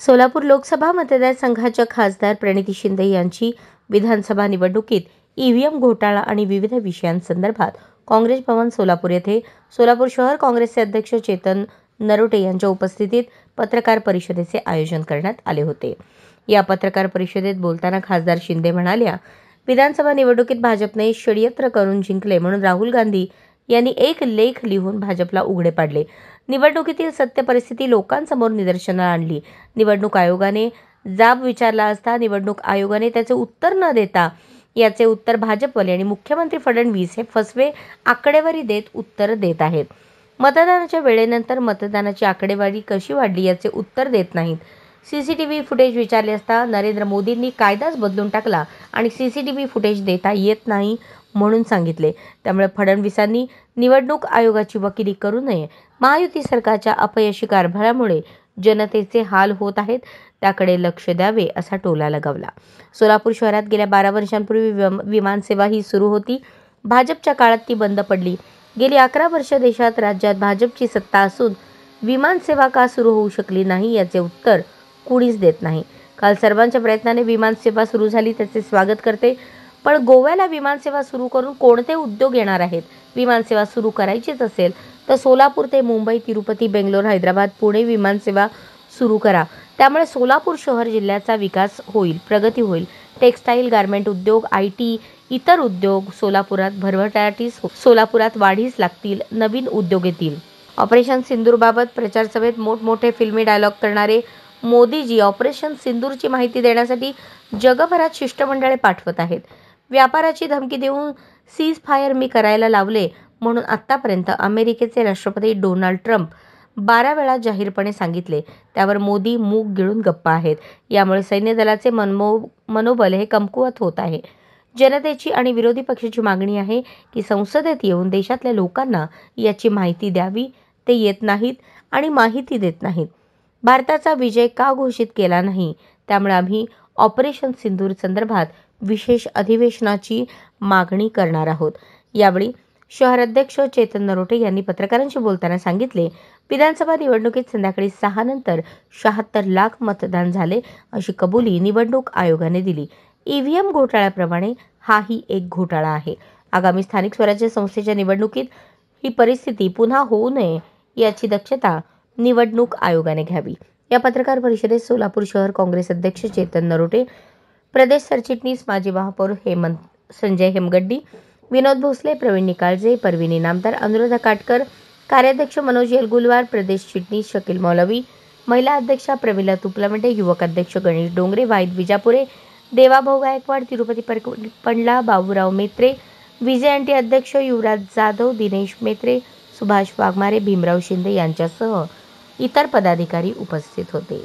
सोलापूर लोकसभा मतदारसंघाच्या खासदार प्रणिती शिंदे यांची विधानसभा निवडणुकीत ईव्हीएम घोटाळा आणि विविध विषयांसंदर्भात काँग्रेस भवन सोलापूर येथे सोलापूर शहर काँग्रेसचे अध्यक्ष चेतन नरोटे यांच्या उपस्थितीत पत्रकार परिषदेचे आयोजन करण्यात आले होते। या पत्रकार परिषदेत बोलताना खासदार शिंदे म्हणाल्या, विधानसभा निवडणुकीत भाजपने षडयंत्र करून जिंकले म्हणून राहुल गांधी यांनी एक लेख लिहून भाजपला उघडे पाडले। निवडणुकीतील सत्य परिस्थिती लोकांसमोर निदर्शनाला आणली। निवडणूक आयोगाने जाब विचारला असता निवडणूक आयोगाने त्याचे उत्तर न देता याचे उत्तर भाजपवाले आणि मुख्यमंत्री फडणवीस हे फसवे आकडेवारी देत उत्तर देत आहेत। मतदानाच्या वेळेनंतर मतदानाची आकडेवारी कशी वाढली याचे उत्तर देत नाहीत। सीसीटीव्ही फुटेज विचारले असता नरेंद्र मोदींनी कायदाच बदलून टाकला आणि सीसीटीव्ही फुटेज देता येत नाही म्हणून सांगितले। त्यामुळे फडणवीसांनी निवडणूक आयोगाची वकिली करू नये। महायुती सरकारच्या अपयशी कारभारामुळे जनतेचे हाल होत आहेत, त्याकडे लक्ष द्यावे असा टोला लगावला। सोलापूर शहरात गेल्या 12 वर्षांपूर्वी विमानसेवा ही सुरू होती। भाजपच्या काळात ती बंद पडली। गेली 11 वर्ष देशात राज्यात भाजपची सत्ता असून विमानसेवा का सुरू होऊ शकली नाही याचे उत्तर कुणीच देत नाही। काल सर्वांच्या प्रयत्नाने विमानसेवा सुरू झाली, त्याचे स्वागत करते। पण गोव्याला विमानसेवा सुरू करून कोणते उद्योग येणार आहेत? विमानसेवा सुरू करायचीच असेल तर सोलापूर ते मुंबई, तिरुपती, बेंगलोर, हैदराबाद, पुणे विमानसेवा सुरू करा। त्यामुळे सोलापूर शहर जिल्ह्याचा विकास होईल, प्रगती होईल। टेक्सटाईल, गारमेंट उद्योग, IT, इतर उद्योग सोलापुरात वाढीस लागतील, नवीन उद्योग येतील। ऑपरेशन सिंदूरबाबत प्रचार सभेत मोठमोठे फिल्मी डायलॉग करणारे मोदीजी ऑपरेशन सिंदूरची माहिती देण्यासाठी जगभरात शिष्टमंडळे पाठवत आहेत। व्यापाराची धमकी देऊन सीज फायर मी करायला लावले म्हणून आतापर्यंत अमेरिकेचे राष्ट्रपती डोनाल्ड ट्रम्प 12 वेळा जाहीरपणे सांगितले। त्यावर मोदी मूग गिळून गप्प आहेत। यामुळे सैन्य दलाचे मनोबल हे कमकुवत होत आहे। जनतेची आणि विरोधी पक्षाची मागणी आहे की संसदेत येऊन देशातल्या लोकांना याची माहिती द्यावी। ते येत नाहीत आणि माहिती देत नाहीत। भारताचा विजय का घोषित केला नाही? त्यामुळे आम्ही ऑपरेशन सिंदूर संदर्भात विशेष अधिवेशनाची मागणी करणार आहोत। यावेळी शहराध्यक्ष चेतन नरोटे यांनी पत्रकारांशी बोलताना सांगितले, विधानसभा निवडणुकीत संध्याकाळी 6 नंतर 76 लाख मतदान झाले अशी कबुली निवडणूक आयोगाने दिली। ईव्हीएम घोटाळ्याप्रमाणे हाही एक घोटाळा आहे। आगामी स्थानिक स्वराज्य संस्थेच्या निवडणुकीत ही परिस्थिती पुन्हा होऊ नये याची दक्षता निवडणूक आयोगाने घ्यावी। या पत्रकार परिषदेत सोलापूर शहर काँग्रेस अध्यक्ष चेतन नरोटे, प्रदेश सरचिटणीस माजी महापौर संजय हेमगड्डी, विनोद भोसले, प्रवीण निकाळजे, परवीन इनामदार, अनुराधा काटकर, कार्याध्यक्ष मनोज येलगुलवार, प्रदेश चिटणीस शकील मौलवी, महिला अध्यक्षा प्रमिला तुपलामेटे, युवक अध्यक्ष गणेश डोंगरे, वाहिद विजापुरे, देवाभाऊ गायकवाड, तिरुपती पंडला, बाबूराव मेत्रे, VJNT अध्यक्ष युवराज जाधव, दिनेश मेत्रे, सुभाष वाघमारे, भीमराव शिंदे यांच्यासह इतर पदाधिकारी उपस्थित होते।